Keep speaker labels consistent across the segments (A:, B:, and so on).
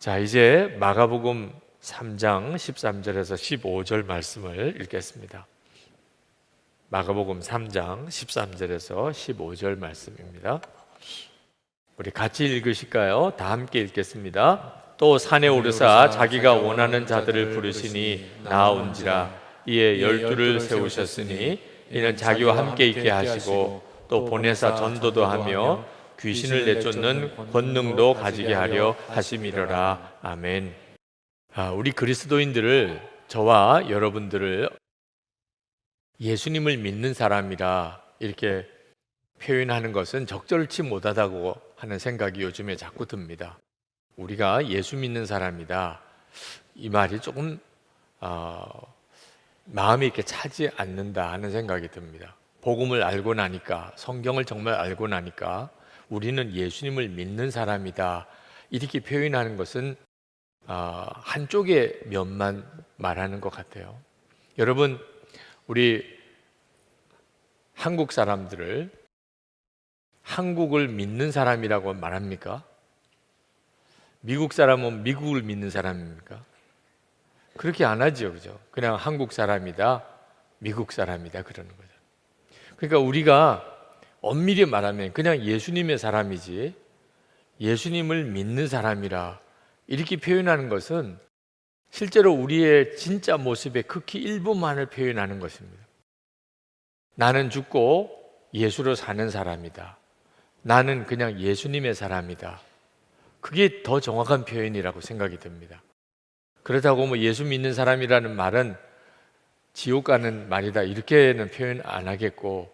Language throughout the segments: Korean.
A: 자, 이제 마가복음 3장 13절에서 15절 말씀을 읽겠습니다. 마가복음 3장 13절에서 15절 말씀입니다. 우리 같이 읽으실까요? 다 함께 읽겠습니다. 또 산에 오르사 자기가 원하는 자들을 부르시니 나아온지라. 이에 12를 세우셨으니 이는 자기와 함께 있게 하시고 또 보내사 전도도 하며 귀신을 내쫓는 권능도 가지게 하려 하심이로라. 아멘. 우리 그리스도인들을, 저와 여러분들을 예수님을 믿는 사람이라 이렇게 표현하는 것은 적절치 못하다고 하는 생각이 요즘에 자꾸 듭니다. 우리가 예수 믿는 사람이다, 이 말이 조금 마음이 이렇게 차지 않는다 하는 생각이 듭니다. 복음을 알고 나니까, 성경을 정말 알고 나니까 우리는 예수님을 믿는 사람이다, 이렇게 표현하는 것은 한쪽의 면만 말하는 것 같아요. 여러분, 우리 한국 사람들을 한국을 믿는 사람이라고 말합니까? 미국 사람은 미국을 믿는 사람입니까? 그렇게 안 하죠, 그죠? 그냥 한국 사람이다, 미국 사람이다, 그러는 거죠. 그러니까 우리가 엄밀히 말하면 그냥 예수님의 사람이지, 예수님을 믿는 사람이라 이렇게 표현하는 것은 실제로 우리의 진짜 모습의 극히 일부만을 표현하는 것입니다. 나는 죽고 예수로 사는 사람이다, 나는 그냥 예수님의 사람이다, 그게 더 정확한 표현이라고 생각이 듭니다. 그렇다고 뭐 예수 믿는 사람이라는 말은 지옥 가는 말이다, 이렇게는 표현 안 하겠고,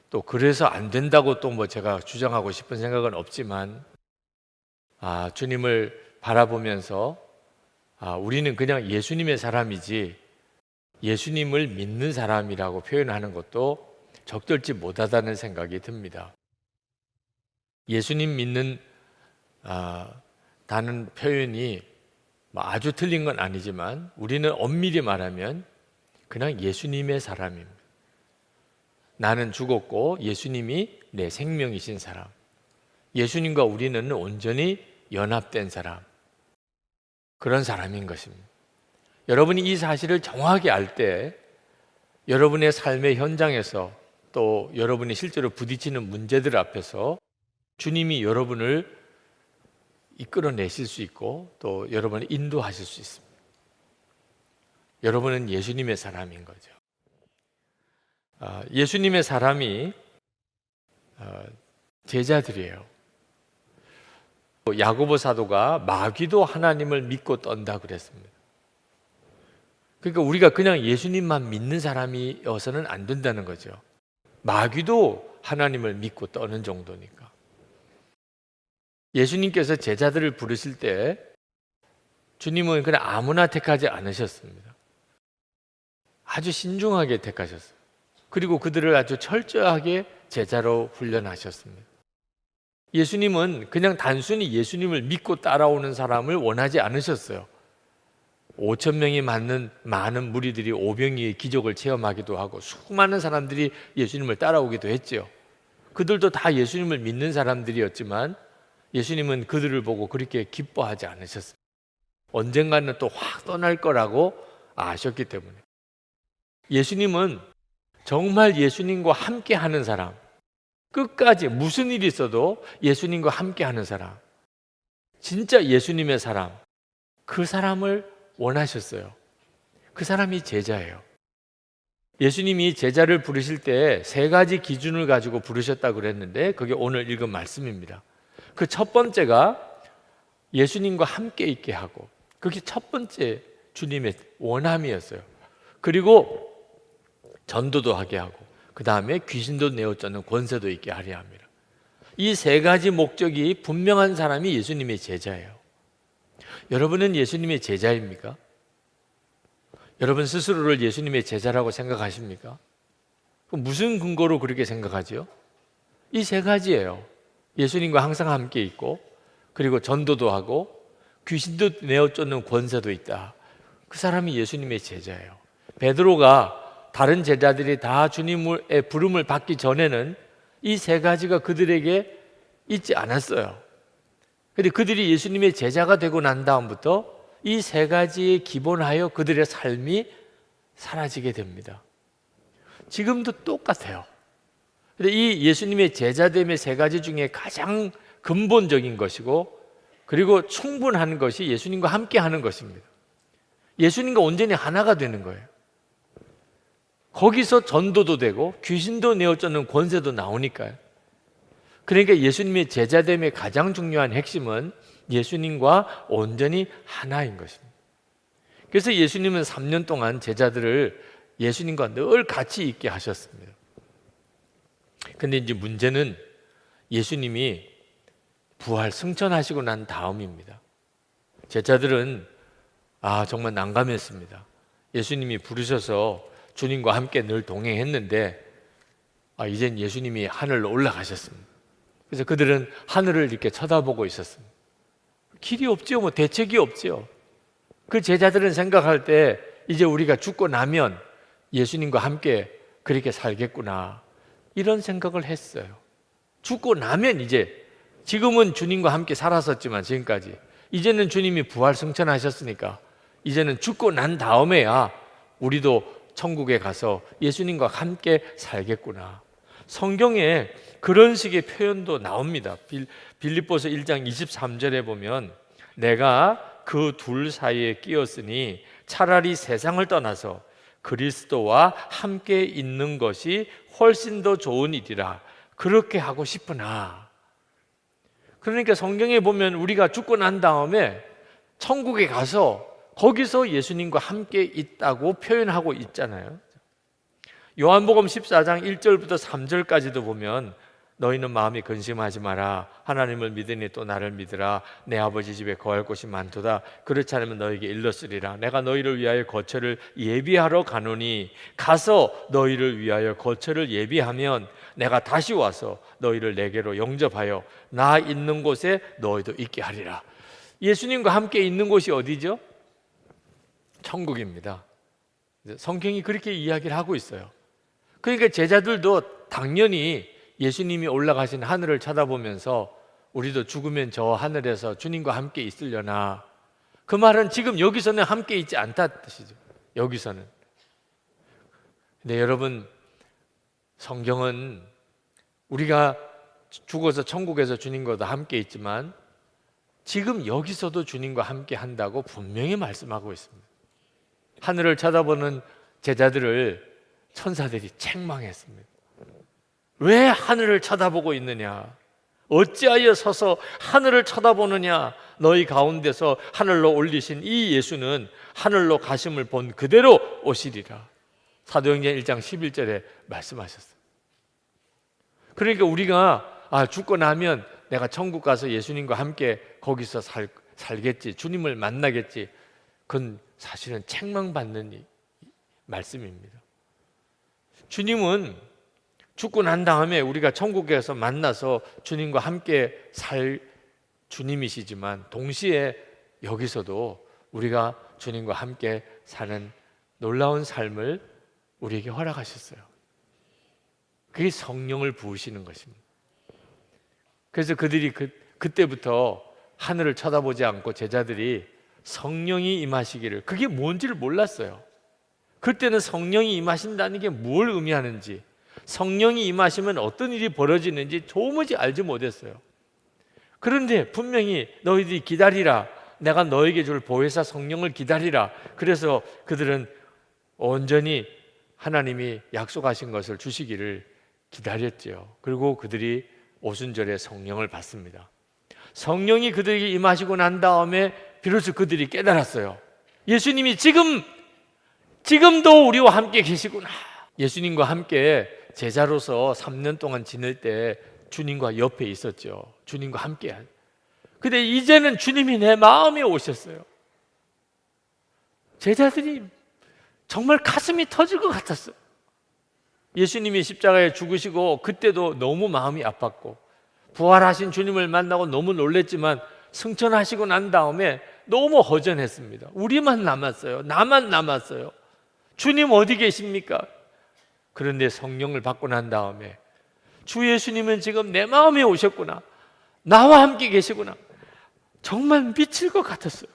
A: 또 그래서 안 된다고 또 뭐 제가 주장하고 싶은 생각은 없지만, 주님을 바라보면서 우리는 그냥 예수님의 사람이지 예수님을 믿는 사람이라고 표현하는 것도 적절치 못하다는 생각이 듭니다. 예수님 믿는 다는 표현이 아주 틀린 건 아니지만 우리는 엄밀히 말하면 그냥 예수님의 사람입니다. 나는 죽었고 예수님이 내 생명이신 사람, 예수님과 우리는 온전히 연합된 사람, 그런 사람인 것입니다. 여러분이 이 사실을 정확히 알 때 여러분의 삶의 현장에서, 또 여러분이 실제로 부딪히는 문제들 앞에서 주님이 여러분을 이끌어내실 수 있고 또 여러분을 인도하실 수 있습니다. 여러분은 예수님의 사람인 거죠. 예수님의 사람이 제자들이에요. 야고보 사도가 마귀도 하나님을 믿고 떤다 그랬습니다. 그러니까 우리가 그냥 예수님만 믿는 사람이어서는 안 된다는 거죠. 마귀도 하나님을 믿고 떠는 정도니까. 예수님께서 제자들을 부르실 때 주님은 그냥 아무나 택하지 않으셨습니다. 아주 신중하게 택하셨어요. 그리고 그들을 아주 철저하게 제자로 훈련하셨습니다. 예수님은 그냥 단순히 예수님을 믿고 따라오는 사람을 원하지 않으셨어요. 5,000명이 많은 무리들이 오병이의 기적을 체험하기도 하고 수많은 사람들이 예수님을 따라오기도 했죠. 그들도 다 예수님을 믿는 사람들이었지만 예수님은 그들을 보고 그렇게 기뻐하지 않으셨어요. 언젠가는 또 확 떠날 거라고 아셨기 때문에. 예수님은 정말 예수님과 함께 하는 사람, 끝까지 무슨 일이 있어도 예수님과 함께 하는 사람, 진짜 예수님의 사람, 그 사람을 원하셨어요. 그 사람이 제자예요. 예수님이 제자를 부르실 때 3가지 기준을 가지고 부르셨다고 그랬는데 그게 오늘 읽은 말씀입니다. 그 첫 번째가 예수님과 함께 있게 하고, 그게 첫 번째 주님의 원함이었어요. 그리고 전도도 하게 하고, 그 다음에 귀신도 내어쫓는 권세도 있게 하려 합니다. 이 3가지 목적이 분명한 사람이 예수님의 제자예요. 여러분은 예수님의 제자입니까? 여러분 스스로를 예수님의 제자라고 생각하십니까? 무슨 근거로 그렇게 생각하죠? 이 3가지예요. 예수님과 항상 함께 있고, 그리고 전도도 하고, 귀신도 내어쫓는 권세도 있다. 그 사람이 예수님의 제자예요. 베드로가 다른 제자들이 다 주님의 부름을 받기 전에는 이 3가지가 그들에게 있지 않았어요. 근데 그들이 예수님의 제자가 되고 난 다음부터 이 세 가지에 기본하여 그들의 삶이 사라지게 됩니다. 지금도 똑같아요. 근데 이 예수님의 제자됨의 세 가지 중에 가장 근본적인 것이고, 그리고 충분한 것이 예수님과 함께 하는 것입니다. 예수님과 온전히 하나가 되는 거예요. 거기서 전도도 되고 귀신도 내어쫓는 권세도 나오니까요. 그러니까 예수님의 제자됨의 가장 중요한 핵심은 예수님과 온전히 하나인 것입니다. 그래서 예수님은 3년 동안 제자들을 예수님과 늘 같이 있게 하셨습니다. 근데 이제 문제는 예수님이 부활 승천하시고 난 다음입니다. 제자들은 정말 난감했습니다. 예수님이 부르셔서 주님과 함께 늘 동행했는데 이젠 예수님이 하늘로 올라가셨습니다. 그래서 그들은 하늘을 이렇게 쳐다보고 있었습니다. 길이 없지요, 대책이 없지요. 그 제자들은 생각할 때 이제 우리가 죽고 나면 예수님과 함께 그렇게 살겠구나, 이런 생각을 했어요. 죽고 나면 지금은 주님과 함께 살았었지만 지금까지, 이제는 주님이 부활 승천하셨으니까 이제는 죽고 난 다음에야 우리도 천국에 가서 예수님과 함께 살겠구나. 성경에 그런 식의 표현도 나옵니다. 빌립보서 1장 23절에 보면 내가 그 둘 사이에 끼었으니 차라리 세상을 떠나서 그리스도와 함께 있는 것이 훨씬 더 좋은 일이라 그렇게 하고 싶으나. 그러니까 성경에 보면 우리가 죽고 난 다음에 천국에 가서 거기서 예수님과 함께 있다고 표현하고 있잖아요. 요한복음 14장 1절부터 3절까지도 보면 너희는 마음이 근심하지 마라. 하나님을 믿으니 또 나를 믿으라. 내 아버지 집에 거할 곳이 많도다. 그렇지 않으면 너에게 일렀으리라. 내가 너희를 위하여 거처를 예비하러 가노니 가서 너희를 위하여 거처를 예비하면 내가 다시 와서 너희를 내게로 영접하여 나 있는 곳에 너희도 있게 하리라. 예수님과 함께 있는 곳이 어디죠? 천국입니다. 성경이 그렇게 이야기를 하고 있어요. 그러니까 제자들도 당연히 예수님이 올라가신 하늘을 쳐다보면서 우리도 죽으면 저 하늘에서 주님과 함께 있으려나. 그 말은 지금 여기서는 함께 있지 않다는 뜻이죠. 여기서는. 근데 여러분, 성경은 우리가 죽어서 천국에서 주님과 함께 있지만 지금 여기서도 주님과 함께 한다고 분명히 말씀하고 있습니다. 하늘을 쳐다보는 제자들을 천사들이 책망했습니다. 왜 하늘을 쳐다보고 있느냐? 어찌하여 서서 하늘을 쳐다보느냐? 너희 가운데서 하늘로 올리신 이 예수는 하늘로 가심을 본 그대로 오시리라. 사도행전 1장 11절에 말씀하셨어요. 그러니까 우리가 죽고 나면 내가 천국 가서 예수님과 함께 거기서 살겠지, 주님을 만나겠지, 그건 사실은 책망받는 말씀입니다. 주님은 죽고 난 다음에 우리가 천국에서 만나서 주님과 함께 살 주님이시지만 동시에 여기서도 우리가 주님과 함께 사는 놀라운 삶을 우리에게 허락하셨어요. 그게 성령을 부으시는 것입니다. 그래서 그들이 그때부터 하늘을 쳐다보지 않고 제자들이 성령이 임하시기를, 그게 뭔지를 몰랐어요. 그때는 성령이 임하신다는 게 뭘 의미하는지, 성령이 임하시면 어떤 일이 벌어지는지 도무지 알지 못했어요. 그런데 분명히 너희들이 기다리라, 내가 너에게 줄 보혜사 성령을 기다리라. 그래서 그들은 온전히 하나님이 약속하신 것을 주시기를 기다렸죠. 그리고 그들이 오순절에 성령을 받습니다. 성령이 그들에게 임하시고 난 다음에 비로소 그들이 깨달았어요. 예수님이 지금도 우리와 함께 계시구나. 예수님과 함께 제자로서 3년 동안 지낼 때 주님과 옆에 있었죠. 주님과 함께. 근데 이제는 주님이 내 마음에 오셨어요. 제자들이 정말 가슴이 터질 것 같았어요. 예수님이 십자가에 죽으시고 그때도 너무 마음이 아팠고 부활하신 주님을 만나고 너무 놀랬지만 승천하시고 난 다음에 너무 허전했습니다. 우리만 남았어요. 나만 남았어요. 주님 어디 계십니까? 그런데 성령을 받고 난 다음에 주 예수님은 지금 내 마음에 오셨구나. 나와 함께 계시구나. 정말 미칠 것 같았어요.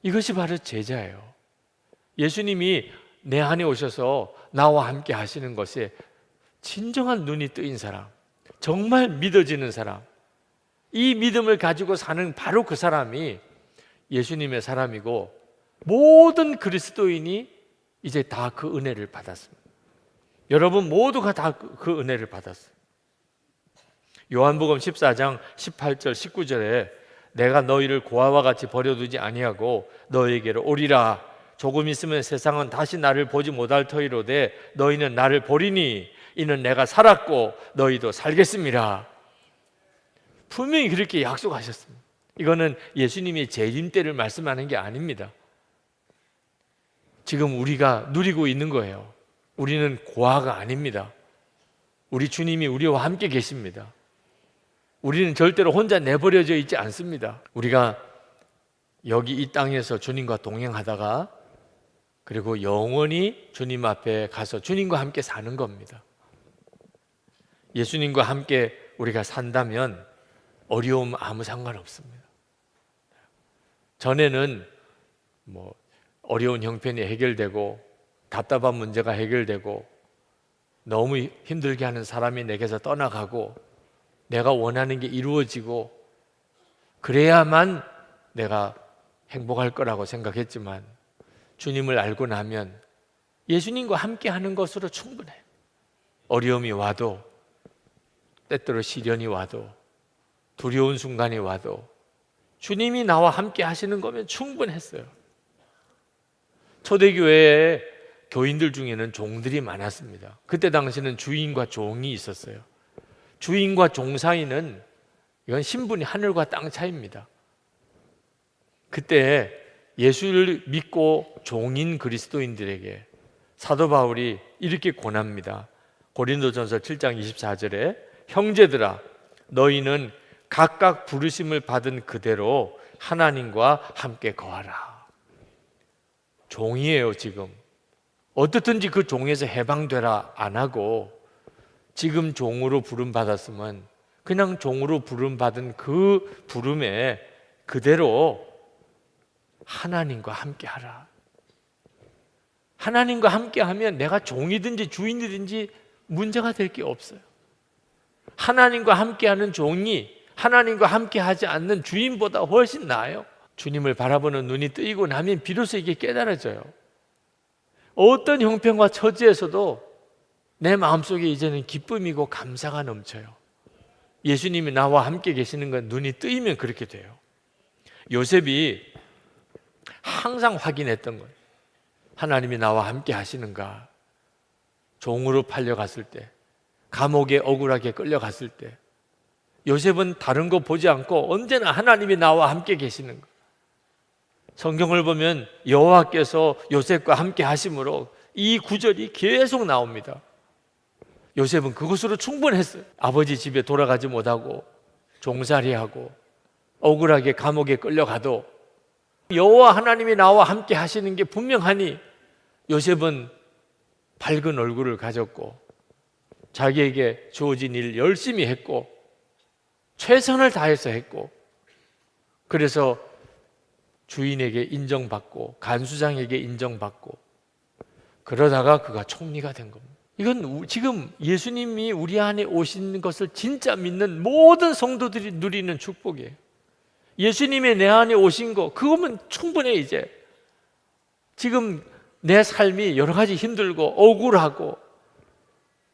A: 이것이 바로 제자예요. 예수님이 내 안에 오셔서 나와 함께 하시는 것에 진정한 눈이 뜨인 사람, 정말 믿어지는 사람, 이 믿음을 가지고 사는 바로 그 사람이 예수님의 사람이고, 모든 그리스도인이 이제 다 그 은혜를 받았습니다. 여러분 모두가 다 그 은혜를 받았어요. 요한복음 14장 18절 19절에 내가 너희를 고아와 같이 버려두지 아니하고 너희에게로 오리라. 조금 있으면 세상은 다시 나를 보지 못할 터이로되 너희는 나를 보리니 이는 내가 살았고 너희도 살겠습니다. 분명히 그렇게 약속하셨습니다. 이거는 예수님이 재림 때를 말씀하는 게 아닙니다. 지금 우리가 누리고 있는 거예요. 우리는 고아가 아닙니다. 우리 주님이 우리와 함께 계십니다. 우리는 절대로 혼자 내버려져 있지 않습니다. 우리가 여기 이 땅에서 주님과 동행하다가 그리고 영원히 주님 앞에 가서 주님과 함께 사는 겁니다. 예수님과 함께 우리가 산다면 어려움 아무 상관없습니다. 전에는 어려운 형편이 해결되고 답답한 문제가 해결되고 너무 힘들게 하는 사람이 내게서 떠나가고 내가 원하는 게 이루어지고 그래야만 내가 행복할 거라고 생각했지만 주님을 알고 나면 예수님과 함께 하는 것으로 충분해요. 어려움이 와도 때때로 시련이 와도 두려운 순간이 와도 주님이 나와 함께 하시는 거면 충분했어요. 초대교회에 교인들 중에는 종들이 많았습니다. 그때 당시는 주인과 종이 있었어요. 주인과 종 사이는 이건 신분이 하늘과 땅 차이입니다. 그때 예수를 믿고 종인 그리스도인들에게 사도 바울이 이렇게 권합니다. 고린도전서 7장 24절에 형제들아 너희는 각각 부르심을 받은 그대로 하나님과 함께 거하라. 종이에요. 지금 어떻든지 그 종에서 해방되라 안 하고 지금 종으로 부름 받았으면 그냥 종으로 부름 받은 그 부름에 그대로 하나님과 함께 하라. 하나님과 함께 하면 내가 종이든지 주인이든지 문제가 될 게 없어요. 하나님과 함께 하는 종이 하나님과 함께 하지 않는 주인보다 훨씬 나아요. 주님을 바라보는 눈이 뜨이고 나면 비로소 이게 깨달아져요. 어떤 형편과 처지에서도 내 마음속에 이제는 기쁨이고 감사가 넘쳐요. 예수님이 나와 함께 계시는 건 눈이 뜨이면 그렇게 돼요. 요셉이 항상 확인했던 거예요. 하나님이 나와 함께 하시는가. 종으로 팔려갔을 때, 감옥에 억울하게 끌려갔을 때 요셉은 다른 거 보지 않고 언제나 하나님이 나와 함께 계시는 거. 성경을 보면 여호와께서 요셉과 함께 하심으로 이 구절이 계속 나옵니다. 요셉은 그것으로 충분했어요. 아버지 집에 돌아가지 못하고 종살이하고 억울하게 감옥에 끌려가도 여호와 하나님이 나와 함께 하시는 게 분명하니 요셉은 밝은 얼굴을 가졌고 자기에게 주어진 일 열심히 했고 최선을 다해서 했고 그래서 주인에게 인정받고 간수장에게 인정받고 그러다가 그가 총리가 된 겁니다. 이건 지금 예수님이 우리 안에 오신 것을 진짜 믿는 모든 성도들이 누리는 축복이에요. 예수님이 내 안에 오신 거 그거면 충분해. 이제 지금 내 삶이 여러 가지 힘들고 억울하고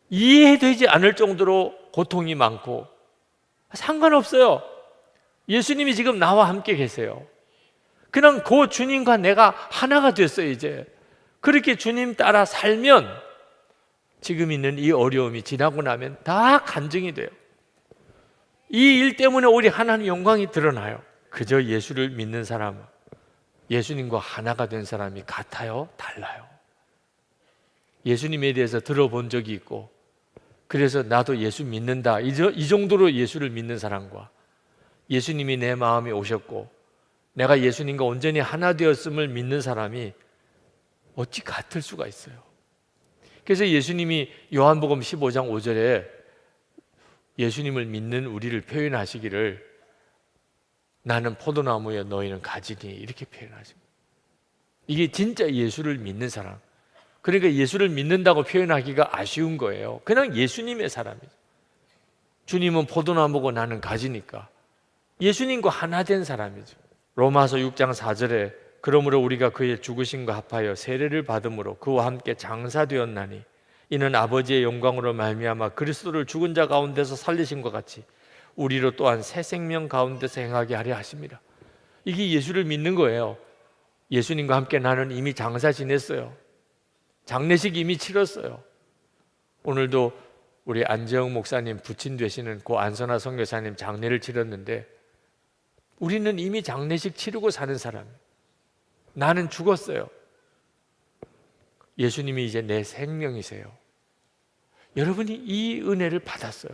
A: 이해되지 않을 정도로 고통이 많고 상관없어요. 예수님이 지금 나와 함께 계세요. 그냥 그 주님과 내가 하나가 됐어요. 이제 그렇게 주님 따라 살면 지금 있는 이 어려움이 지나고 나면 다 간증이 돼요. 이 일 때문에 우리 하나님 영광이 드러나요. 그저 예수를 믿는 사람은 예수님과 하나가 된 사람이 같아요? 달라요? 예수님에 대해서 들어본 적이 있고 그래서 나도 예수 믿는다 이 정도로 예수를 믿는 사람과 예수님이 내 마음에 오셨고 내가 예수님과 온전히 하나 되었음을 믿는 사람이 어찌 같을 수가 있어요. 그래서 예수님이 요한복음 15장 5절에 예수님을 믿는 우리를 표현하시기를 나는 포도나무여 너희는 가지니, 이렇게 표현하십니다. 이게 진짜 예수를 믿는 사람. 그러니까 예수를 믿는다고 표현하기가 아쉬운 거예요. 그냥 예수님의 사람이죠. 주님은 포도나무고 나는 가지니까 예수님과 하나 된 사람이죠. 로마서 6장 4절에 그러므로 우리가 그의 죽으심과 합하여 세례를 받음으로 그와 함께 장사되었나니 이는 아버지의 영광으로 말미암아 그리스도를 죽은 자 가운데서 살리신 것 같이 우리로 또한 새 생명 가운데서 행하게 하려 하십니다. 이게 예수를 믿는 거예요. 예수님과 함께 나는 이미 장사 지냈어요. 장례식 이미 치렀어요. 오늘도 우리 안재영 목사님 부친 되시는 고 안선아 선교사님 장례를 치렀는데 우리는 이미 장례식 치르고 사는 사람이에요. 나는 죽었어요. 예수님이 이제 내 생명이세요. 여러분이 이 은혜를 받았어요.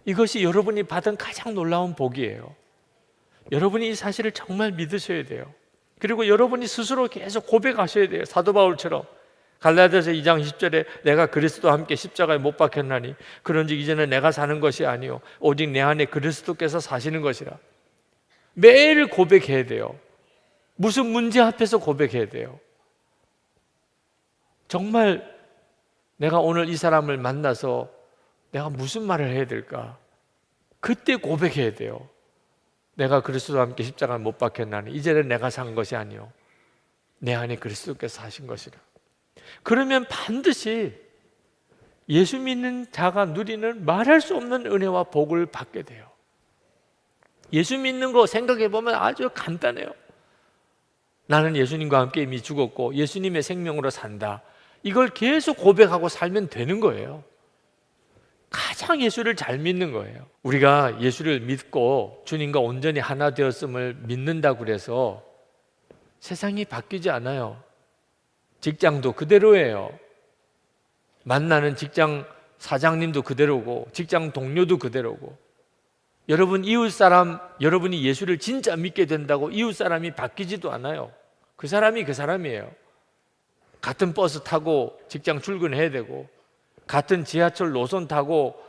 A: 이것이 여러분이 받은 가장 놀라운 복이에요. 여러분이 이 사실을 정말 믿으셔야 돼요. 그리고 여러분이 스스로 계속 고백하셔야 돼요. 사도 바울처럼 갈라디아서 2장 10절에 내가 그리스도와 함께 십자가에 못 박혔나니 그런즉 이제는 내가 사는 것이 아니요 오직 내 안에 그리스도께서 사시는 것이라. 매일 고백해야 돼요. 무슨 문제 앞에서 고백해야 돼요. 정말 내가 오늘 이 사람을 만나서 내가 무슨 말을 해야 될까? 그때 고백해야 돼요. 내가 그리스도와 함께 십자가에 못 박혔나니 이제는 내가 산 것이 아니요 내 안에 그리스도께서 사신 것이라. 그러면 반드시 예수 믿는 자가 누리는 말할 수 없는 은혜와 복을 받게 돼요. 예수 믿는 거 생각해 보면 아주 간단해요. 나는 예수님과 함께 이미 죽었고 예수님의 생명으로 산다. 이걸 계속 고백하고 살면 되는 거예요. 가장 예수를 잘 믿는 거예요. 우리가 예수를 믿고 주님과 온전히 하나 되었음을 믿는다고 그래서 세상이 바뀌지 않아요. 직장도 그대로예요. 만나는 직장 사장님도 그대로고 직장 동료도 그대로고 여러분 이웃 사람, 여러분이 예수를 진짜 믿게 된다고 이웃 사람이 바뀌지도 않아요. 그 사람이 그 사람이에요. 같은 버스 타고 직장 출근해야 되고 같은 지하철 노선 타고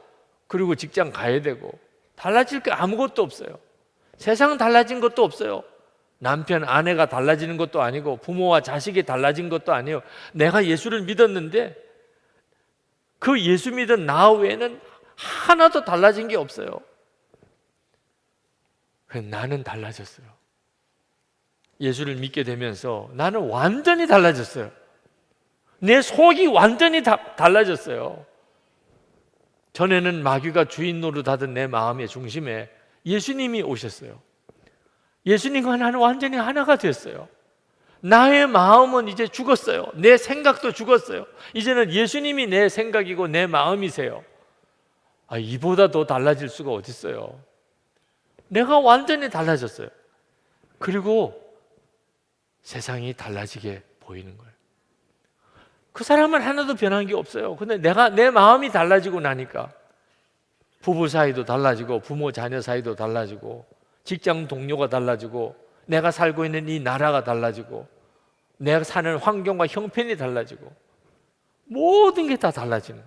A: 그리고 직장 가야 되고 달라질 게 아무것도 없어요. 세상 달라진 것도 없어요. 남편, 아내가 달라지는 것도 아니고 부모와 자식이 달라진 것도 아니에요. 내가 예수를 믿었는데 그 예수 믿은 나 외에는 하나도 달라진 게 없어요. 나는 달라졌어요. 예수를 믿게 되면서 나는 완전히 달라졌어요. 내 속이 완전히 달라졌어요. 전에는 마귀가 주인 노릇하던 내 마음의 중심에 예수님이 오셨어요. 예수님과 나는 완전히 하나가 됐어요. 나의 마음은 이제 죽었어요. 내 생각도 죽었어요. 이제는 예수님이 내 생각이고 내 마음이세요. 이보다 더 달라질 수가 어디 있어요. 내가 완전히 달라졌어요. 그리고 세상이 달라지게 보이는 거예요. 그 사람은 하나도 변한 게 없어요. 근데 내 마음이 달라지고 나니까 부부 사이도 달라지고 부모 자녀 사이도 달라지고 직장 동료가 달라지고 내가 살고 있는 이 나라가 달라지고 내가 사는 환경과 형편이 달라지고 모든 게 다 달라지는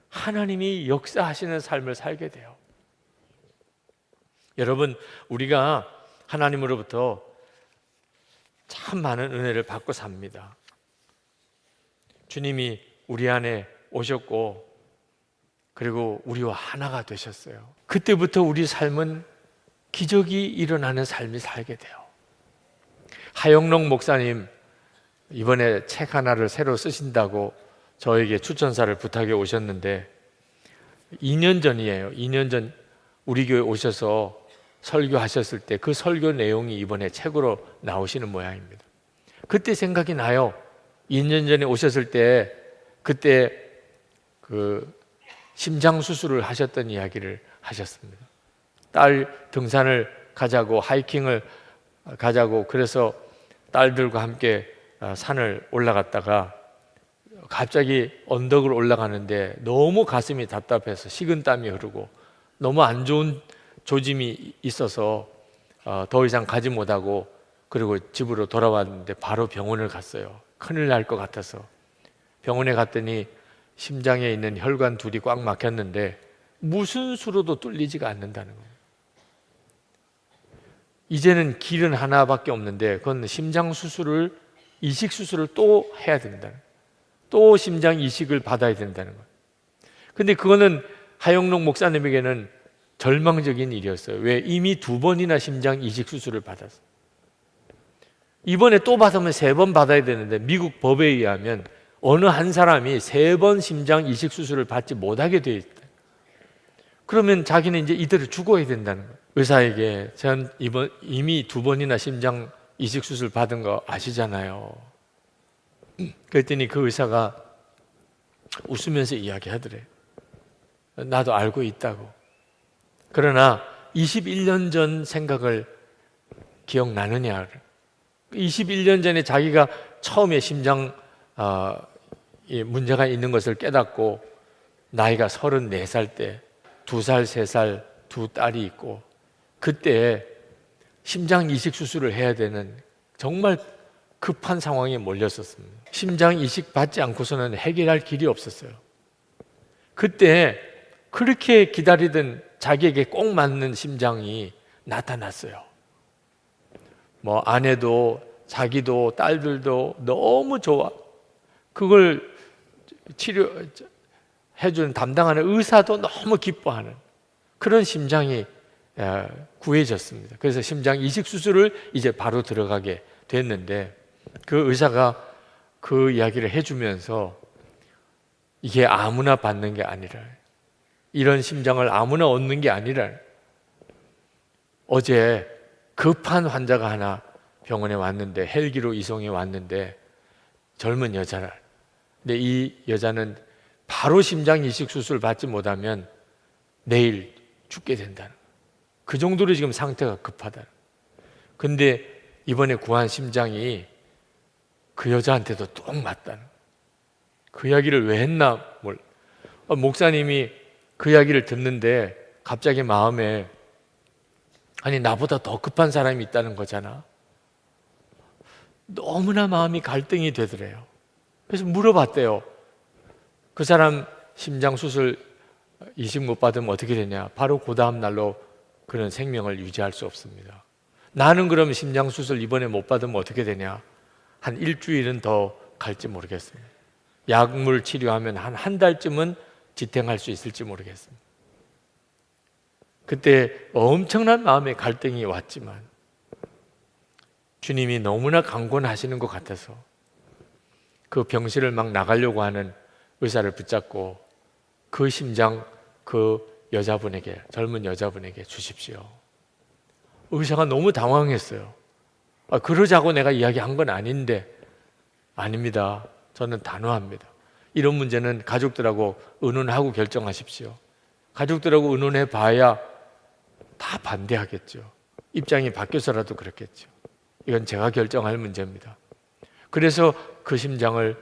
A: 하나님이 역사하시는 삶을 살게 돼요. 여러분, 우리가 하나님으로부터 참 많은 은혜를 받고 삽니다. 주님이 우리 안에 오셨고 그리고 우리와 하나가 되셨어요. 그때부터 우리 삶은 기적이 일어나는 삶이 살게 돼요. 하영록 목사님 이번에 책 하나를 새로 쓰신다고 저에게 추천사를 부탁해 오셨는데 2년 전이에요. 2년 전 우리 교회 오셔서 설교하셨을 때 그 설교 내용이 이번에 책으로 나오시는 모양입니다. 그때 생각이 나요. 2년 전에 오셨을 때 그때 그 심장 수술을 하셨던 이야기를 하셨습니다. 딸 등산을 가자고 하이킹을 가자고 그래서 딸들과 함께 산을 올라갔다가 갑자기 언덕을 올라가는데 너무 가슴이 답답해서 식은땀이 흐르고 너무 안 좋은 조짐이 있어서 더 이상 가지 못하고 그리고 집으로 돌아왔는데 바로 병원을 갔어요. 큰일 날 것 같아서 병원에 갔더니 심장에 있는 혈관 둘이 꽉 막혔는데 무슨 수로도 뚫리지가 않는다는 거예요. 이제는 길은 하나밖에 없는데 그건 심장 수술을, 이식 수술을 또 해야 된다는, 또 심장 이식을 받아야 된다는 거예요. 근데 그거는 하영록 목사님에게는 절망적인 일이었어요. 왜? 이미 2번이나 심장 이식 수술을 받았어요. 이번에 또 받으면 3번 받아야 되는데 미국 법에 의하면 어느 한 사람이 3번 심장 이식 수술을 받지 못하게 돼 있다. 그러면 자기는 이제 이대로 죽어야 된다는 거예요. 의사에게 전 이미 2번이나 심장 이식 수술 받은 거 아시잖아요. 그랬더니 그 의사가 웃으면서 이야기하더래요. 나도 알고 있다고. 그러나 21년 전 생각을 기억나느냐. 21년 전에 자기가 처음에 심장 문제가 있는 것을 깨닫고 나이가 34살 때 2살, 3살 두 딸이 있고 그때 심장 이식 수술을 해야 되는 정말 급한 상황에 몰렸었습니다. 심장 이식 받지 않고서는 해결할 길이 없었어요. 그때 그렇게 기다리던 자기에게 꼭 맞는 심장이 나타났어요. 뭐 아내도 자기도 딸들도 너무 좋아. 그걸 치료해주는 담당하는 의사도 너무 기뻐하는 그런 심장이 구해졌습니다. 그래서 심장 이식 수술을 이제 바로 들어가게 됐는데 그 의사가 그 이야기를 해주면서 이게 아무나 받는 게 아니라, 이런 심장을 아무나 얻는 게 아니라, 어제 급한 환자가 하나 병원에 왔는데, 헬기로 이송해 왔는데 젊은 여자라. 근데 이 여자는 바로 심장 이식 수술 받지 못하면 내일 죽게 된다는, 그 정도로 지금 상태가 급하다. 근데 이번에 구한 심장이 그 여자한테도 똑 맞다는, 그 이야기를 왜 했나 목사님이 그 이야기를 듣는데 갑자기 마음에, 아니 나보다 더 급한 사람이 있다는 거잖아. 너무나 마음이 갈등이 되더래요. 그래서 물어봤대요. 그 사람 심장 수술 이식 못 받으면 어떻게 되냐. 바로 그 다음 날로 그런 생명을 유지할 수 없습니다. 나는 그럼 심장 수술 이번에 못 받으면 어떻게 되냐. 한 일주일은 더 갈지 모르겠습니다. 약물 치료하면 한 달쯤은 지탱할 수 있을지 모르겠습니다. 그때 엄청난 마음의 갈등이 왔지만 주님이 너무나 강권하시는 것 같아서 그 병실을 막 나가려고 하는 의사를 붙잡고 그 심장 그 여자분에게, 젊은 여자분에게 주십시오. 의사가 너무 당황했어요. 그러자고 내가 이야기한 건 아닌데. 아닙니다. 저는 단호합니다. 이런 문제는 가족들하고 의논하고 결정하십시오. 가족들하고 의논해 봐야 다 반대하겠죠. 입장이 바뀌어서라도 그렇겠죠. 이건 제가 결정할 문제입니다. 그래서 그 심장을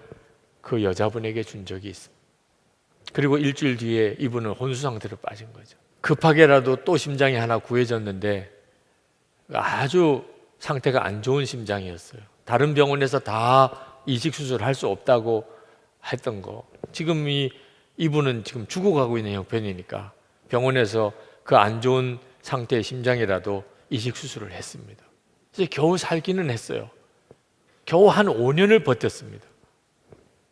A: 그 여자분에게 준 적이 있습니다. 그리고 일주일 뒤에 이분은 혼수 상태로 빠진 거죠. 급하게라도 또 심장이 하나 구해졌는데 아주 상태가 안 좋은 심장이었어요. 다른 병원에서 다 이식 수술을 할 수 없다고 했던 거. 지금 이분은 지금 죽어가고 있는 형편이니까 병원에서 그 안 좋은 상태의 심장이라도 이식 수술을 했습니다. 이제 겨우 살기는 했어요. 겨우 한 5년을 버텼습니다.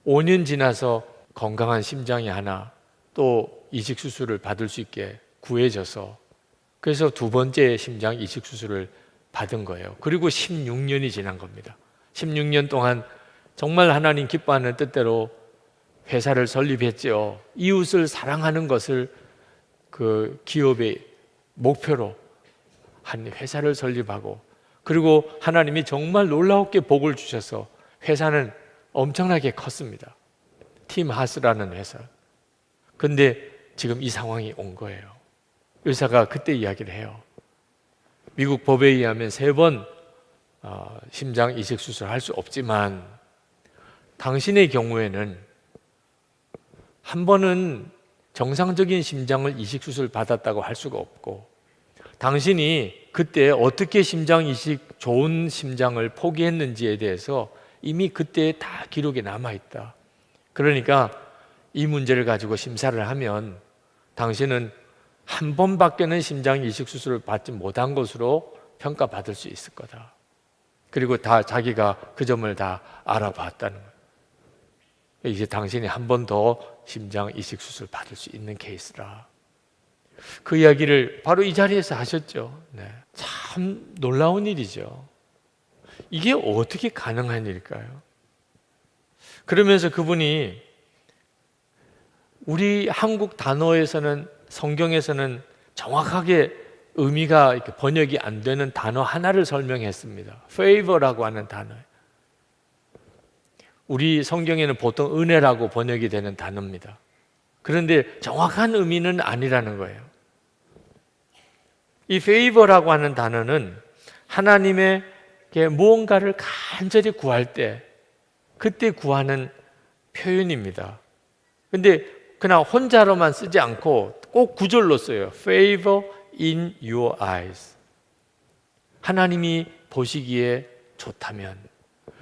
A: 5년 지나서 건강한 심장이 하나 또 이식 수술을 받을 수 있게 구해져서, 그래서 2번째 심장 이식 수술을 받은 거예요. 그리고 16년이 지난 겁니다. 16년 동안 정말 하나님 기뻐하는 뜻대로 회사를 설립했죠. 이웃을 사랑하는 것을 그 기업의 목표로 한 회사를 설립하고, 그리고 하나님이 정말 놀라웠게 복을 주셔서 회사는 엄청나게 컸습니다. 팀 하스라는 회사. 근데 지금 이 상황이 온 거예요. 의사가 그때 이야기를 해요. 미국 법에 의하면 3번 심장 이식 수술을 할 수 없지만 당신의 경우에는 한 번은 정상적인 심장을 이식 수술 받았다고 할 수가 없고, 당신이 그때 어떻게 심장 이식 좋은 심장을 포기했는지에 대해서 이미 그때 다 기록에 남아있다. 그러니까 이 문제를 가지고 심사를 하면 당신은 한 번밖에는 심장 이식 수술을 받지 못한 것으로 평가받을 수 있을 거다. 그리고 다 자기가 그 점을 다 알아봤다는 거예요. 이제 당신이 한 번 더 심장 이식 수술 받을 수 있는 케이스라. 그 이야기를 바로 이 자리에서 하셨죠. 네. 참 놀라운 일이죠. 이게 어떻게 가능한 일일까요? 그러면서 그분이 우리 한국 단어에서는, 성경에서는 정확하게 의미가 이렇게 번역이 안 되는 단어 하나를 설명했습니다. favor라고 하는 단어. 우리 성경에는 보통 은혜라고 번역이 되는 단어입니다. 그런데 정확한 의미는 아니라는 거예요. 이 favor라고 하는 단어는 하나님에게 무언가를 간절히 구할 때 그때 구하는 표현입니다. 근데 그냥 혼자로만 쓰지 않고 꼭 구절로 써요. favor in your eyes. 하나님이 보시기에 좋다면,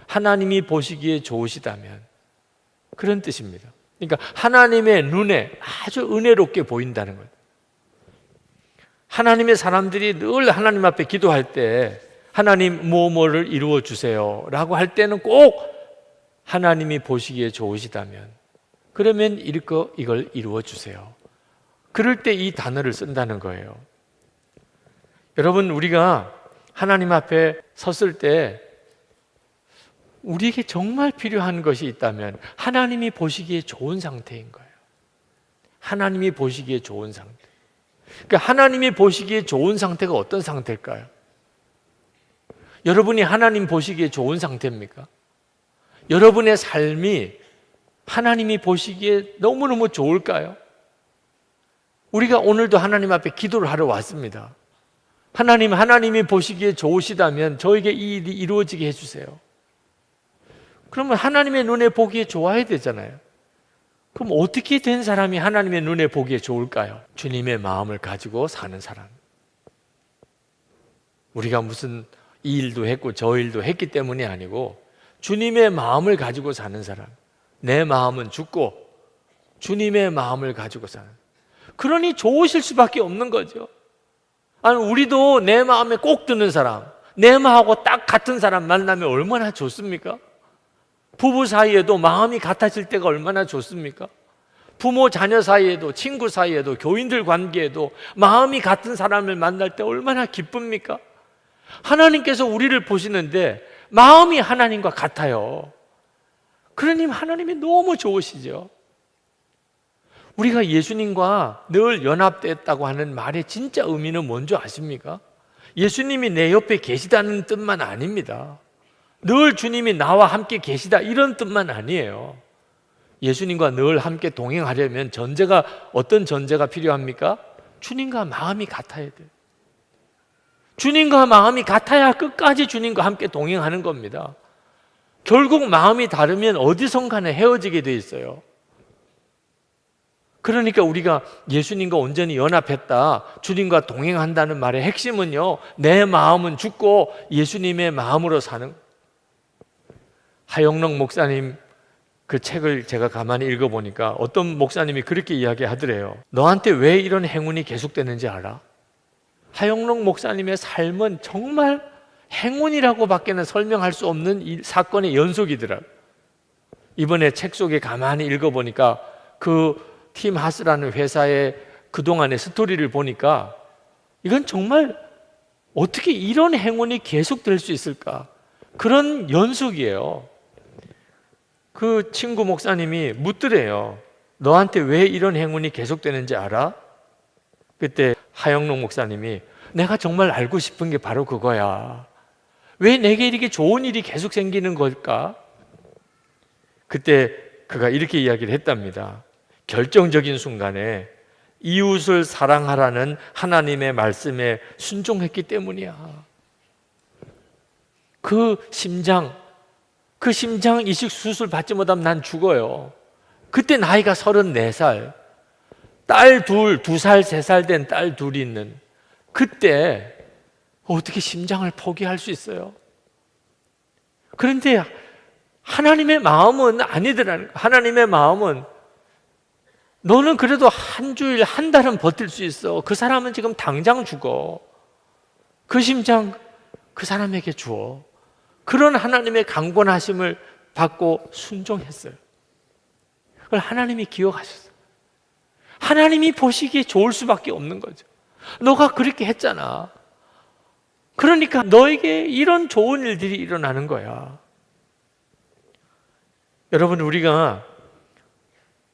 A: 하나님이 보시기에 좋으시다면, 그런 뜻입니다. 그러니까 하나님의 눈에 아주 은혜롭게 보인다는 거예요. 하나님의 사람들이 늘 하나님 앞에 기도할 때 하나님 뭐뭐를 이루어 주세요 라고 할 때는 꼭 하나님이 보시기에 좋으시다면, 그러면 이걸 이루어 주세요. 그럴 때 이 단어를 쓴다는 거예요. 여러분, 우리가 하나님 앞에 섰을 때 우리에게 정말 필요한 것이 있다면 하나님이 보시기에 좋은 상태인 거예요. 하나님이 보시기에 좋은 상태. 그러니까 하나님이 보시기에 좋은 상태가 어떤 상태일까요? 여러분이 하나님 보시기에 좋은 상태입니까? 여러분의 삶이 하나님이 보시기에 너무너무 좋을까요? 우리가 오늘도 하나님 앞에 기도를 하러 왔습니다. 하나님이 보시기에 좋으시다면 저에게 이 일이 이루어지게 해주세요. 그러면 하나님의 눈에 보기에 좋아야 되잖아요. 그럼 어떻게 된 사람이 하나님의 눈에 보기에 좋을까요? 주님의 마음을 가지고 사는 사람. 우리가 무슨 이 일도 했고 저 일도 했기 때문이 아니고 주님의 마음을 가지고 사는 사람. 내 마음은 죽고 주님의 마음을 가지고 사는. 그러니 좋으실 수밖에 없는 거죠. 아니, 우리도 내 마음에 꼭 드는 사람, 내 마음하고 딱 같은 사람 만나면 얼마나 좋습니까? 부부 사이에도 마음이 같아질 때가 얼마나 좋습니까? 부모 자녀 사이에도, 친구 사이에도, 교인들 관계에도 마음이 같은 사람을 만날 때 얼마나 기쁩니까? 하나님께서 우리를 보시는데 마음이 하나님과 같아요. 그러니 하나님이 너무 좋으시죠. 우리가 예수님과 늘 연합됐다고 하는 말의 진짜 의미는 뭔지 아십니까? 예수님이 내 옆에 계시다는 뜻만 아닙니다. 늘 주님이 나와 함께 계시다 이런 뜻만 아니에요. 예수님과 늘 함께 동행하려면 전제가, 어떤 전제가 필요합니까? 주님과 마음이 같아야 돼요. 주님과 마음이 같아야 끝까지 주님과 함께 동행하는 겁니다. 결국 마음이 다르면 어디선가는 헤어지게 돼 있어요. 그러니까 우리가 예수님과 온전히 연합했다, 주님과 동행한다는 말의 핵심은요, 내 마음은 죽고 예수님의 마음으로 사는. 하영록 목사님 그 책을 제가 가만히 읽어보니까 어떤 목사님이 그렇게 이야기하더래요. 너한테 왜 이런 행운이 계속되는지 알아? 하영록 목사님의 삶은 정말 행운이라고 밖에는 설명할 수 없는 이 사건의 연속이더라고요. 이번에 책 속에 가만히 읽어보니까 그 팀 하스라는 회사의 그동안의 스토리를 보니까 이건 정말 어떻게 이런 행운이 계속될 수 있을까? 그런 연속이에요. 그 친구 목사님이 묻더래요. 너한테 왜 이런 행운이 계속되는지 알아? 그때 하영록 목사님이 내가 정말 알고 싶은 게 바로 그거야. 왜 내게 이렇게 좋은 일이 계속 생기는 걸까? 그때 그가 이렇게 이야기를 했답니다. 결정적인 순간에 이웃을 사랑하라는 하나님의 말씀에 순종했기 때문이야. 그 심장 이식 수술 받지 못하면 난 죽어요. 그때 나이가 34살, 딸 둘, 2살, 3살 된 딸 둘이 있는 그때 어떻게 심장을 포기할 수 있어요? 그런데 하나님의 마음은 아니더라는 거예요. 하나님의 마음은 너는 그래도 한 주일, 한 달은 버틸 수 있어. 그 사람은 지금 당장 죽어. 그 심장 그 사람에게 주어. 그런 하나님의 강권하심을 받고 순종했어요. 그걸 하나님이 기억하셨어요. 하나님이 보시기에 좋을 수밖에 없는 거죠. 너가 그렇게 했잖아. 그러니까 너에게 이런 좋은 일들이 일어나는 거야. 여러분, 우리가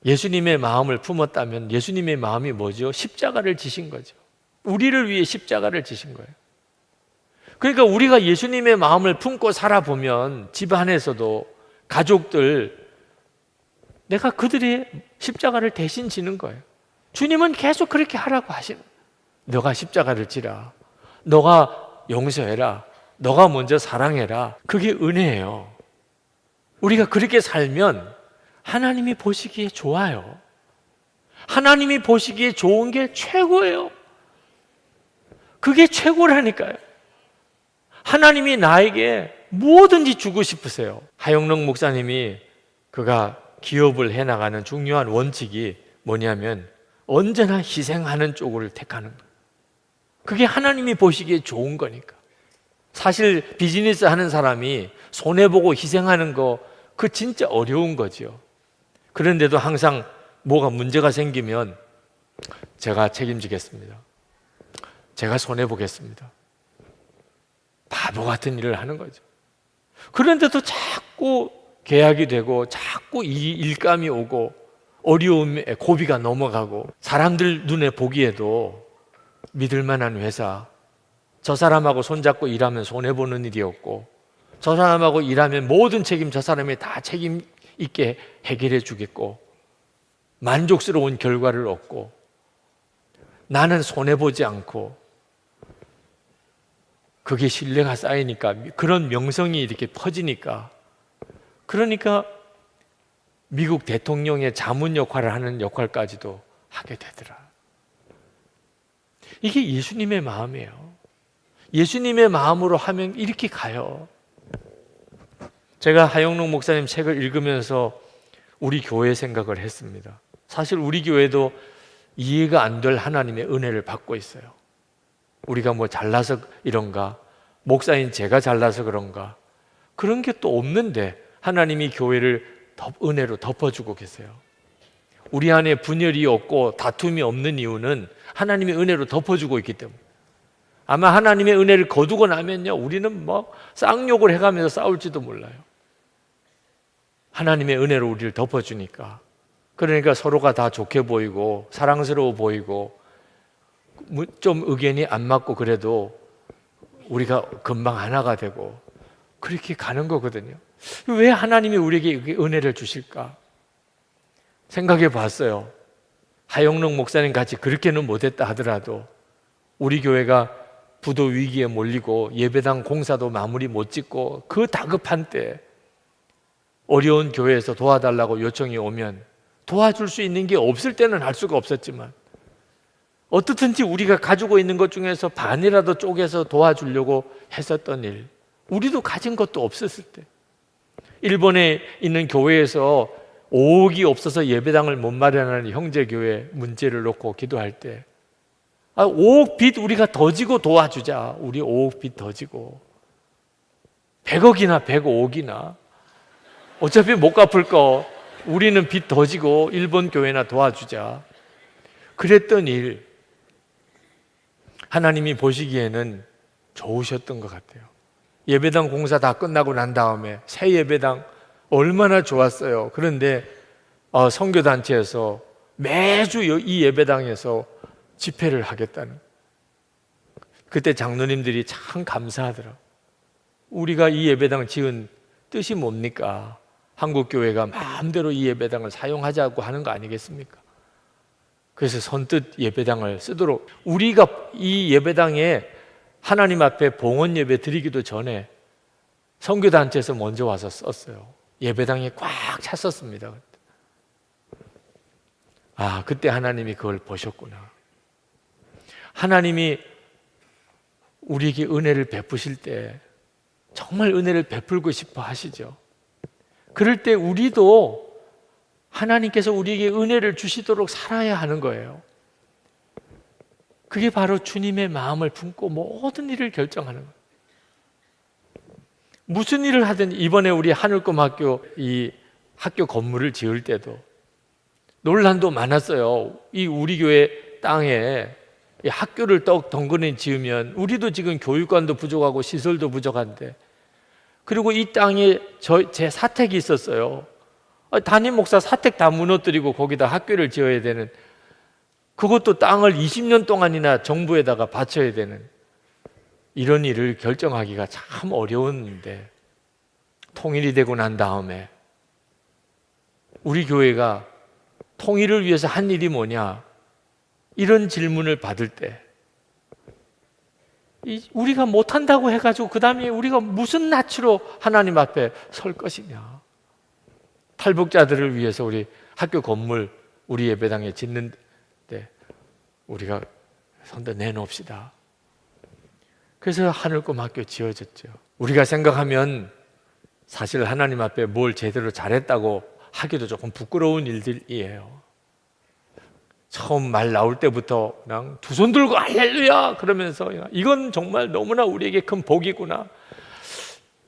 A: 예수님의 마음을 품었다면 예수님의 마음이 뭐죠? 십자가를 지신 거죠. 우리를 위해 십자가를 지신 거예요. 그러니까 우리가 예수님의 마음을 품고 살아보면 집안에서도 가족들, 내가 그들의 십자가를 대신 지는 거예요. 주님은 계속 그렇게 하라고 하시는 거예요. 너가 십자가를 지라. 너가 용서해라. 너가 먼저 사랑해라. 그게 은혜예요. 우리가 그렇게 살면 하나님이 보시기에 좋아요. 하나님이 보시기에 좋은 게 최고예요. 그게 최고라니까요. 하나님이 나에게 뭐든지 주고 싶으세요. 하영록 목사님이 그가 기업을 해나가는 중요한 원칙이 뭐냐면 언제나 희생하는 쪽을 택하는 거예요. 그게 하나님이 보시기에 좋은 거니까. 사실 비즈니스 하는 사람이 손해보고 희생하는 거, 그 진짜 어려운 거죠. 그런데도 항상 뭐가 문제가 생기면 제가 책임지겠습니다. 제가 손해보겠습니다. 바보 같은 일을 하는 거죠. 그런데도 자꾸 계약이 되고 자꾸 일감이 오고 어려움에 고비가 넘어가고 사람들 눈에 보기에도 믿을 만한 회사, 저 사람하고 손잡고 일하면 손해보는 일이 없고 저 사람하고 일하면 모든 책임 저 사람이 다 책임 있게 해결해 주겠고 만족스러운 결과를 얻고 나는 손해보지 않고, 그게 신뢰가 쌓이니까 그런 명성이 이렇게 퍼지니까, 그러니까 미국 대통령의 자문 역할을 하는 역할까지도 하게 되더라. 이게 예수님의 마음이에요. 예수님의 마음으로 하면 이렇게 가요. 제가 하영록 목사님 책을 읽으면서 우리 교회 생각을 했습니다. 사실 우리 교회도 이해가 안 될 하나님의 은혜를 받고 있어요. 우리가 뭐 잘나서 이런가, 목사인 제가 잘나서 그런가, 그런 게 또 없는데 하나님이 교회를 은혜로 덮어주고 계세요. 우리 안에 분열이 없고 다툼이 없는 이유는 하나님의 은혜로 덮어주고 있기 때문에. 아마 하나님의 은혜를 거두고 나면요, 우리는 뭐 쌍욕을 해가면서 싸울지도 몰라요. 하나님의 은혜로 우리를 덮어주니까. 그러니까 서로가 다 좋게 보이고 사랑스러워 보이고 좀 의견이 안 맞고 그래도 우리가 금방 하나가 되고 그렇게 가는 거거든요. 왜 하나님이 우리에게 은혜를 주실까? 생각해 봤어요. 하영록 목사님 같이 그렇게는 못했다 하더라도 우리 교회가 부도 위기에 몰리고 예배당 공사도 마무리 못 짓고 그 다급한 때 어려운 교회에서 도와달라고 요청이 오면 도와줄 수 있는 게 없을 때는 할 수가 없었지만 어떻든지 우리가 가지고 있는 것 중에서 반이라도 쪼개서 도와주려고 했었던 일, 우리도 가진 것도 없었을 때, 일본에 있는 교회에서 5억이 없어서 예배당을 못 마련하는 형제교회 문제를 놓고 기도할 때 5억 빚 우리가 더 지고 도와주자. 우리 5억 빚 더 지고 100억이나 105억이나 어차피 못 갚을 거 우리는 빚 더 지고 일본 교회나 도와주자. 그랬던 일, 하나님이 보시기에는 좋으셨던 것 같아요. 예배당 공사 다 끝나고 난 다음에 새 예배당 얼마나 좋았어요. 그런데 선교단체에서 매주 이 예배당에서 집회를 하겠다는, 그때 장로님들이 참 감사하더라고요. 우리가 이 예배당 지은 뜻이 뭡니까? 한국교회가 마음대로 이 예배당을 사용하자고 하는 거 아니겠습니까? 그래서 선뜻 예배당을 쓰도록, 우리가 이 예배당에 하나님 앞에 봉헌 예배 드리기도 전에 선교단체에서 먼저 와서 썼어요. 예배당에 꽉 찼었습니다. 그때 하나님이 그걸 보셨구나. 하나님이 우리에게 은혜를 베푸실 때 정말 은혜를 베풀고 싶어 하시죠. 그럴 때 우리도 하나님께서 우리에게 은혜를 주시도록 살아야 하는 거예요. 그게 바로 주님의 마음을 품고 모든 일을 결정하는 거예요. 무슨 일을 하든 이번에 우리 하늘꿈학교 이 학교 건물을 지을 때도 논란도 많았어요. 이 우리 교회 땅에 이 학교를 덩그러니 지으면 우리도 지금 교육관도 부족하고 시설도 부족한데, 그리고 이 땅에 제 사택이 있었어요. 담임 목사 사택 다 무너뜨리고 거기다 학교를 지어야 되는, 그것도 땅을 20년 동안이나 정부에다가 바쳐야 되는 이런 일을 결정하기가 참 어려웠는데, 통일이 되고 난 다음에 우리 교회가 통일을 위해서 한 일이 뭐냐, 이런 질문을 받을 때 우리가 못한다고 해가지고 그 다음에 우리가 무슨 낯으로 하나님 앞에 설 것이냐. 탈북자들을 위해서 우리 학교 건물 우리 예배당에 짓는데 우리가 손도 내놓읍시다. 그래서 하늘꿈학교 지어졌죠. 우리가 생각하면 사실 하나님 앞에 뭘 제대로 잘했다고 하기도 조금 부끄러운 일들이에요. 처음 말 나올 때부터 그냥 두 손 들고 할렐루야 그러면서 이건 정말 너무나 우리에게 큰 복이구나,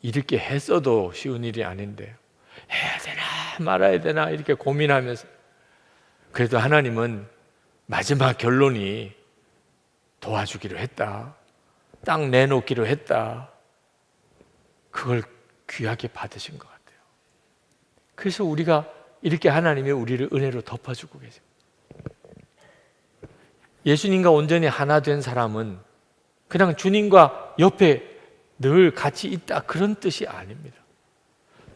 A: 이렇게 했어도 쉬운 일이 아닌데 해야 되나 말아야 되나 이렇게 고민하면서, 그래도 하나님은 마지막 결론이 도와주기로 했다, 땅 내놓기로 했다, 그걸 귀하게 받으신 것 같아요. 그래서 우리가 이렇게 하나님이 우리를 은혜로 덮어주고 계십니다. 예수님과 온전히 하나 된 사람은 그냥 주님과 옆에 늘 같이 있다 그런 뜻이 아닙니다.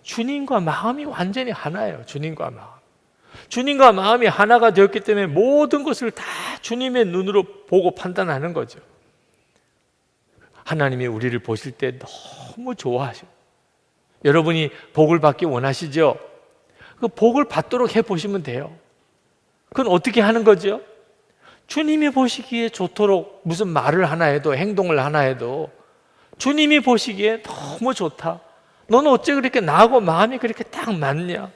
A: 주님과 마음이 완전히 하나예요. 주님과 마음. 주님과 마음이 하나가 되었기 때문에 모든 것을 다 주님의 눈으로 보고 판단하는 거죠. 하나님이 우리를 보실 때 너무 좋아하셔요. 여러분이 복을 받기 원하시죠? 그 복을 받도록 해보시면 돼요. 그건 어떻게 하는 거죠? 주님이 보시기에 좋도록 무슨 말을 하나 해도, 행동을 하나 해도 주님이 보시기에 너무 좋다, 너는 어째 그렇게 나하고 마음이 그렇게 딱 맞냐,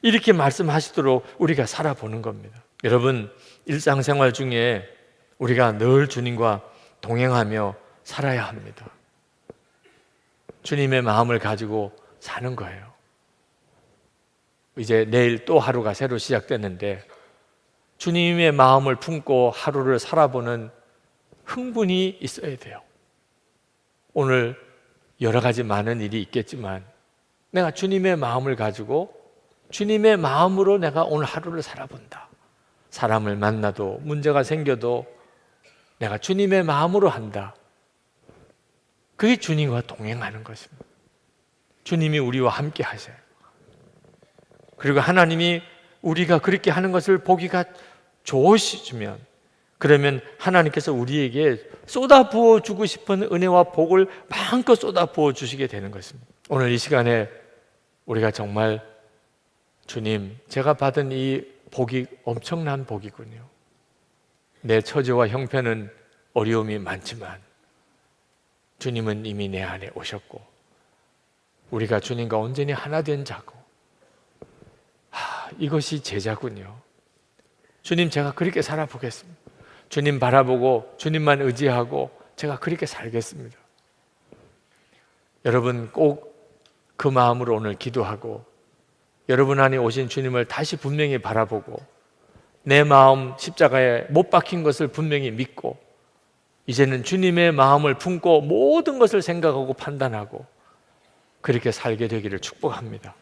A: 이렇게 말씀하시도록 우리가 살아보는 겁니다. 여러분, 일상생활 중에 우리가 늘 주님과 동행하며 살아야 합니다. 주님의 마음을 가지고 사는 거예요. 이제 내일 또 하루가 새로 시작됐는데 주님의 마음을 품고 하루를 살아보는 흥분이 있어야 돼요. 오늘 여러 가지 많은 일이 있겠지만 내가 주님의 마음을 가지고 주님의 마음으로 내가 오늘 하루를 살아본다. 사람을 만나도 문제가 생겨도 내가 주님의 마음으로 한다. 그게 주님과 동행하는 것입니다. 주님이 우리와 함께 하셔요. 그리고 하나님이 우리가 그렇게 하는 것을 보기가 좋으시면, 그러면 하나님께서 우리에게 쏟아부어 주고 싶은 은혜와 복을 마음껏 쏟아부어 주시게 되는 것입니다. 오늘 이 시간에 우리가 정말 주님, 제가 받은 이 복이 엄청난 복이군요. 내 처지와 형편은 어려움이 많지만 주님은 이미 내 안에 오셨고 우리가 주님과 온전히 하나 된 자고, 이것이 제자군요. 주님, 제가 그렇게 살아보겠습니다. 주님 바라보고 주님만 의지하고 제가 그렇게 살겠습니다. 여러분 꼭 그 마음으로 오늘 기도하고 여러분 안에 오신 주님을 다시 분명히 바라보고 내 마음 십자가에 못 박힌 것을 분명히 믿고 이제는 주님의 마음을 품고 모든 것을 생각하고 판단하고 그렇게 살게 되기를 축복합니다.